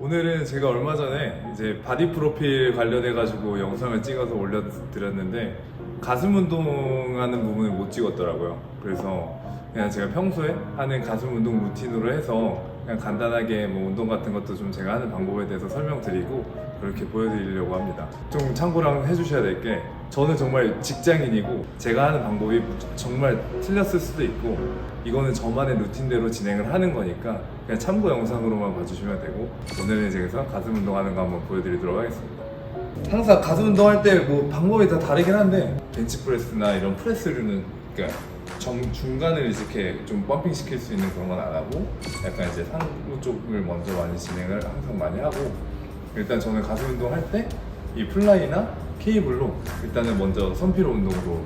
오늘은 제가 얼마 전에 이제 바디 프로필 관련해 가지고 영상을 찍어서 올려드렸는데 가슴 운동하는 부분을 못 찍었더라고요. 그래서 그냥 제가 평소에 하는 가슴 운동 루틴으로 해서 그냥 간단하게 뭐 운동 같은 것도 좀 제가 하는 방법에 대해서 설명드리고 그렇게 보여드리려고 합니다. 좀 참고를 해주셔야 될 게 저는 정말 직장인이고 제가 하는 방법이 정말 틀렸을 수도 있고 이거는 저만의 루틴대로 진행을 하는 거니까 그냥 참고 영상으로만 봐주시면 되고 오늘은 그래서 가슴 운동하는 거 한번 보여드리도록 하겠습니다. 항상 가슴 운동할 때 뭐 방법이 다 다르긴 한데 벤치프레스나 이런 프레스류는 그러니까 중간을 이렇게 좀 펌핑 시킬 수 있는 그런 건 안 하고 약간 이제 상부 쪽을 먼저 많이 진행을 항상 많이 하고 일단 저는 가슴 운동 할 때 이 플라이나 케이블로 일단은 먼저 선피로 운동으로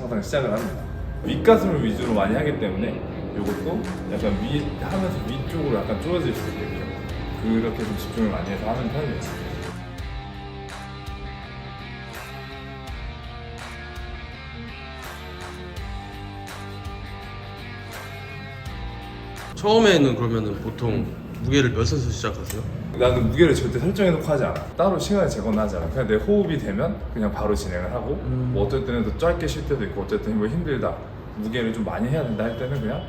항상 시작을 합니다. 윗가슴을 위주로 많이 하기 때문에 이것도 약간 하면서 위쪽으로 약간 쪼여질 수 있게끔 그렇게 좀 집중을 많이 해서 하는 편이에요. 처음에는 그러면은 보통 무게를 몇에서 시작하세요? 나는 무게를 절대 설정해놓고 하지 않아. 따로 시간을 재거나 하지 않아. 그냥 내 호흡이 되면 그냥 바로 진행을 하고 뭐 어쩔 때는 또 짧게 쉴 때도 있고 어쨌든 뭐 힘들다 무게를 좀 많이 해야 된다 할 때는 그냥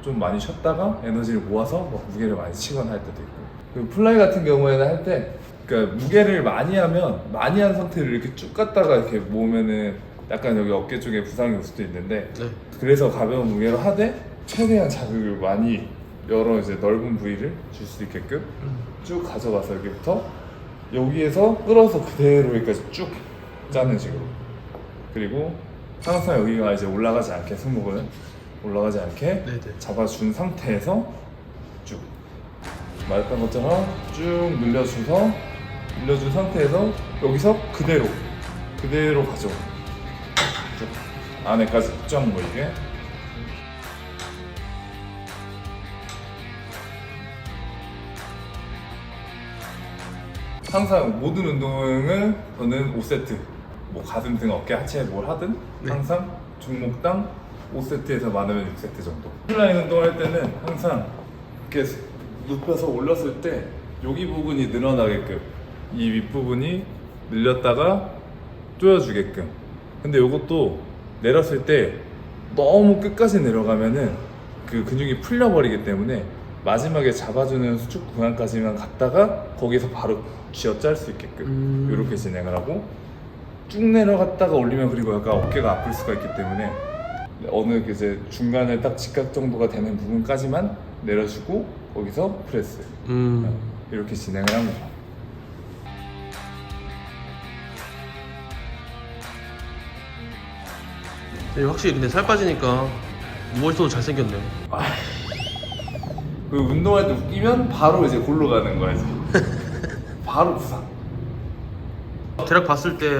좀 많이 쉬었다가 에너지를 모아서 뭐 무게를 많이 치거나 할 때도 있고 그리고 플라이 같은 경우에는 할 때 그러니까 무게를 많이 하면 많이 한 상태를 이렇게 쭉 갔다가 이렇게 모으면은 약간 여기 어깨 쪽에 부상이 올 수도 있는데 네. 그래서 가벼운 무게로 하되 최대한 자극을 많이 여러 이제 넓은 부위를 줄 수 있게끔 쭉 가져가서 여기부터 여기에서 끌어서 그대로 여기까지 쭉 짜는 식으로 그리고 항상 여기가 이제 올라가지 않게 승모근은 올라가지 않게 네네. 잡아준 상태에서 쭉 말했던 것처럼 쭉 늘려준 상태에서 여기서 그대로 가져 쭉 안에까지 쫙 모이게 항상 모든 운동은 저는 5세트 뭐 가슴 등 어깨 하체 뭘 하든 네. 항상 종목당 5세트에서 많으면 6세트 정도 플라잉 운동할 때는 항상 이렇게 눕혀서 올렸을 때 여기 부분이 늘어나게끔 이 윗부분이 늘렸다가 조여주게끔 근데 이것도 내렸을 때 너무 끝까지 내려가면은 그 근육이 풀려버리기 때문에 마지막에 잡아주는 수축 구간까지만 갔다가 거기서 바로 쥐어짤 수 있게끔 이렇게 진행을 하고 쭉 내려갔다가 올리면 그리고 약간 어깨가 아플 수가 있기 때문에 어느 이제 중간에 딱 직각 정도가 되는 부분까지만 내려주고 거기서 프레스 이렇게 진행을 합니다. 네, 확실히 근데 살 빠지니까 누워있어도 잘생겼네요. 그 운동할 때 웃기면 바로 이제 골로 가는 거야 이제 바로 부상. 대략 봤을 때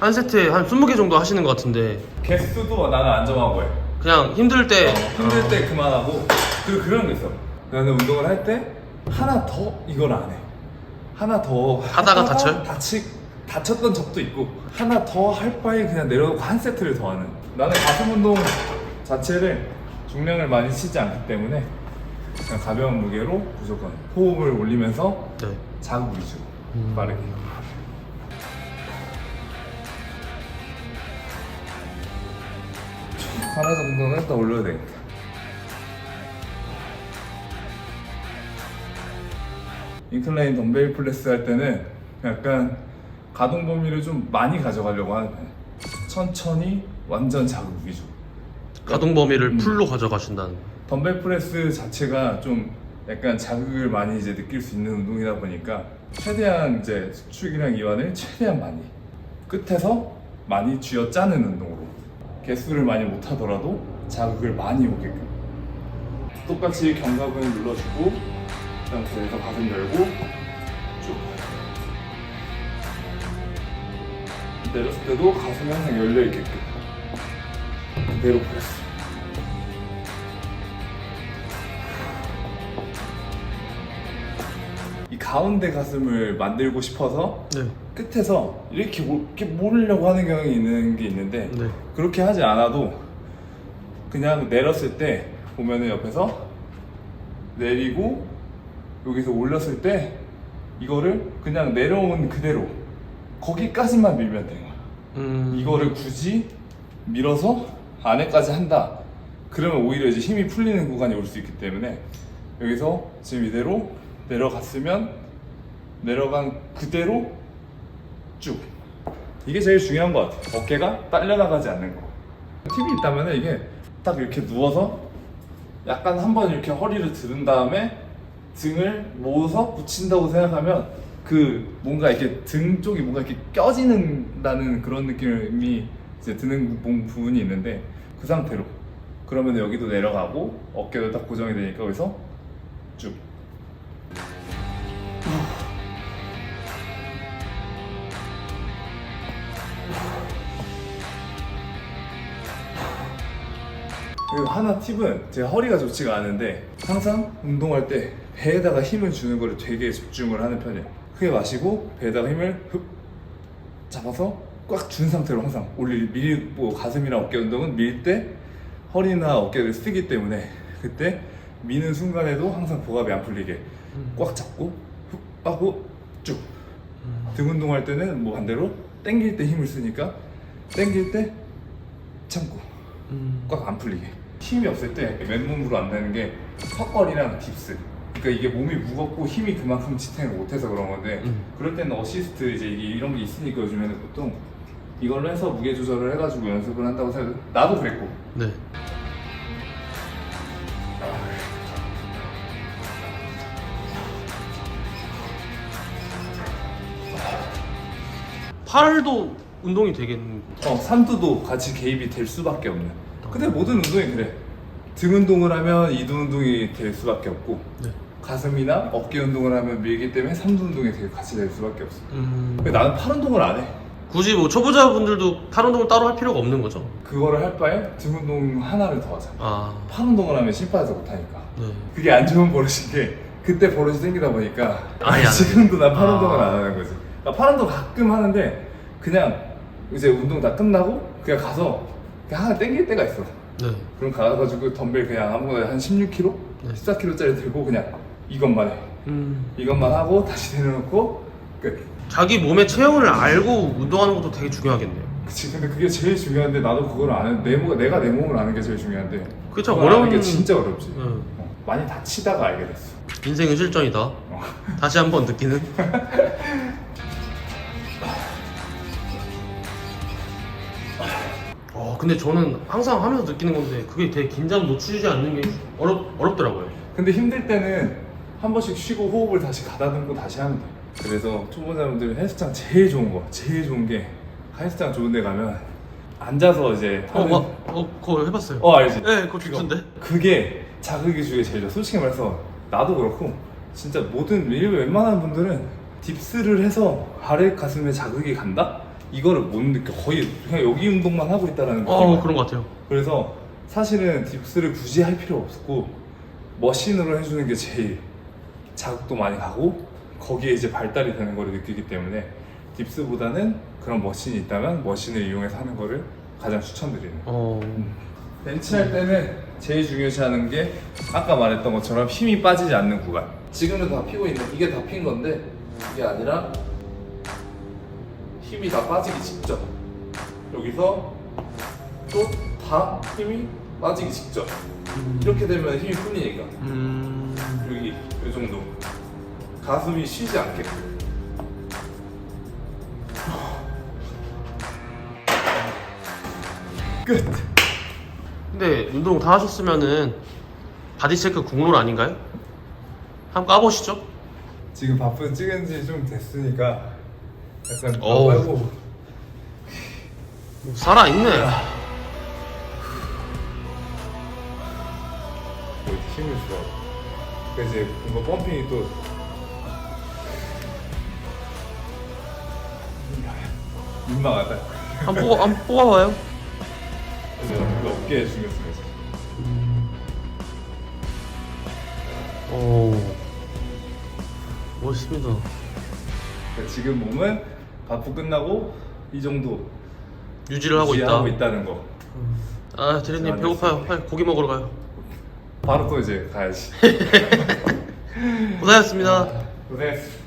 한 세트에 한 20개 정도 하시는 것 같은데 개수도 나는 안 정한 거예요. 그냥 힘들 때 힘들 때 그만하고 그리고 그런 게 있어. 나는 운동을 할 때 하나 더 이걸 안 해. 하나 더 하다가 다쳐요? 다쳤던 적도 있고 하나 더 할 바에 그냥 내려놓고 한 세트를 더 하는. 나는 가슴 운동 자체를 중량을 많이 치지 않기 때문에 그냥 가벼운 무게로 무조건 호흡을 올리면서 네. 자극 위주로 빠르게. 하나 정도는 더 올려야 되겠다. 인클라인 덤벨 프레스 할 때는 약간 가동 범위를 좀 많이 가져가려고 하는 거예요. 천천히 완전 자극 위주. 가동 범위를 풀로 가져가신다는. 덤벨 프레스 자체가 좀 약간 자극을 많이 이제 느낄 수 있는 운동이다 보니까 최대한 이제 수축이랑 이완을 최대한 많이 끝에서 많이 쥐어 짜는 운동으로 개수를 많이 못 하더라도 자극을 많이 오게끔 똑같이 견갑을 눌러주고 그 상태에서 가슴 열고 쭉 내렸을 때도 가슴이 항상 열려 있게끔 그대로 프레스. 이 가운데 가슴을 만들고 싶어서 네. 끝에서 이렇게 모으려고 하는 경향이 있는 게 있는데 네. 그렇게 하지 않아도 그냥 내렸을 때 보면은 옆에서 내리고 여기서 올렸을 때 이거를 그냥 내려온 그대로 거기까지만 밀면 돼요. 이거를 굳이 밀어서 안에까지 한다. 그러면 오히려 이제 힘이 풀리는 구간이 올 수 있기 때문에 여기서 지금 이대로 내려갔으면 내려간 그대로 쭉. 이게 제일 중요한 것 같아요. 어깨가 딸려나가지 않는 거. 팁이 있다면 이게 딱 이렇게 누워서 약간 한번 이렇게 허리를 들은 다음에 등을 모아서 붙인다고 생각하면 그 뭔가 이렇게 등 쪽이 뭔가 이렇게 껴지는다는 그런 느낌이 이제 드는 부분이 있는데 그 상태로 그러면 여기도 내려가고 어깨도 딱 고정이 되니까 여기서 쭉. 그리고 하나 팁은 제가 허리가 좋지가 않은데 항상 운동할 때 배에다가 힘을 주는 거를 되게 집중을 하는 편이에요. 크게 마시고 배에다가 힘을 흡 잡아서 꽉 준 상태로 항상 뭐 가슴이나 어깨 운동은 밀 때 허리나 어깨를 쓰기 때문에 그때 미는 순간에도 항상 복압이 안 풀리게 꽉 잡고 훅 하고 쭉. 등 운동할 때는 뭐 반대로 당길 때 힘을 쓰니까 당길 때 참고 꽉 안 풀리게. 힘이 없을 때 맨몸으로 안 되는 게 턱걸이랑 딥스. 그러니까 이게 몸이 무겁고 힘이 그만큼 지탱을 못해서 그런 건데 그럴 때는 어시스트 이제 이런 게 있으니까 요즘에는 보통 이걸로 해서 무게 조절을 해가지고 연습을 한다고 생각해. 나도 그랬고. 네. 팔도 운동이 되겠는. 삼두도 같이 개입이 될 수밖에 없는. 근데 모든 운동이 그래. 등 운동을 하면 이두 운동이 될 수밖에 없고 네. 가슴이나 어깨 운동을 하면 밀기 때문에 삼두 운동이 같이 될 수밖에 없어. 근데 나는 팔 운동을 안 해. 굳이 뭐 초보자분들도 팔 운동을 따로 할 필요가 없는 거죠? 그거를 할 바에 등 운동 하나를 더 하자. 아, 팔 운동을 하면 심파에서 못하니까. 네. 그게 안 좋은 버릇인 게 그때 버릇이 생기다 보니까 아예 안 지금도 난 팔 아. 운동을 안 하는 거지. 그러니까 팔 운동 가끔 하는데 그냥 이제 운동 다 끝나고 그냥 가서 그냥 하나 땡길 때가 있어. 네. 그럼 가가지고 덤벨 그냥 아무거나 한 16kg? 네. 14kg짜리 들고 그냥 이것만 해. 이것만 하고 다시 내려놓고 끝. 자기 몸의 체형을 알고 운동하는 것도 되게 중요하겠네요. 그치. 근데 그게 제일 중요한데 나도 그걸 아는 내가 내 몸을 아는 게 제일 중요한데 그쵸, 그걸 아는 어려운- 게 진짜 어렵지. 네. 많이 다치다가 알게 됐어. 인생은 실전이다. 다시 한번 느끼는. 근데 저는 항상 하면서 느끼는 건데 그게 되게 긴장 놓치지 않는 게 어렵더라고요. 근데 힘들 때는 한 번씩 쉬고 호흡을 다시 가다듬고 다시 하면 돼. 그래서 초보자분들은 헬스장 제일 좋은 게 헬스장 좋은 데 가면 앉아서 이제 하는 그거 해봤어요. 알지? 네, 그거 좋던데. 그게 자극이 주게 제일 좋아. 솔직히 말해서 나도 그렇고 진짜 모든 웬만한 분들은 딥스를 해서 아래 가슴에 자극이 간다? 이거를 못 느껴. 거의 그냥 여기 운동만 하고 있다는 느낌. 그런 것 같아요. 그래서 사실은 딥스를 굳이 할 필요 없고 머신으로 해주는 게 제일 자극도 많이 가고 거기에 이제 발달이 되는 걸 느끼기 때문에 딥스보다는 그런 머신이 있다면 머신을 이용해서 하는 거를 가장 추천드리는. 벤치할 때는 제일 중요시하는 게 아까 말했던 것처럼 힘이 빠지지 않는 구간. 지금은 다 피고 있는 이게 다 핀 건데 이게 아니라 힘이 다 빠지기 직전. 여기서 또 다 힘이 빠지기 직전. 이렇게 되면 힘이 풀리니까. 여기 이 정도. 가슴이 쉬지 않게. 끝. 근데 운동 다 하셨으면은 바디 체크 국룰 아닌가요? 한번 까보시죠. 지금 바쁜 찍은 지 좀 됐으니까 약간 어우. 하고 살아있네. 힘을 줘. 그래서 이제 뭔가 펌핑이 또 민망하다. 한번 뽑아봐요. 그래서 그 어깨에 신경 쓰면서. 멋있습니다. 그러니까 지금 몸은 바쁘 끝나고 이 정도 유지를 하고 있다. 유지하고 있다는 거. 대리님 배고파요. 빨리 고기 먹으러 가요. 바로 또 이제 가야지. 고생하셨습니다. 고생했어.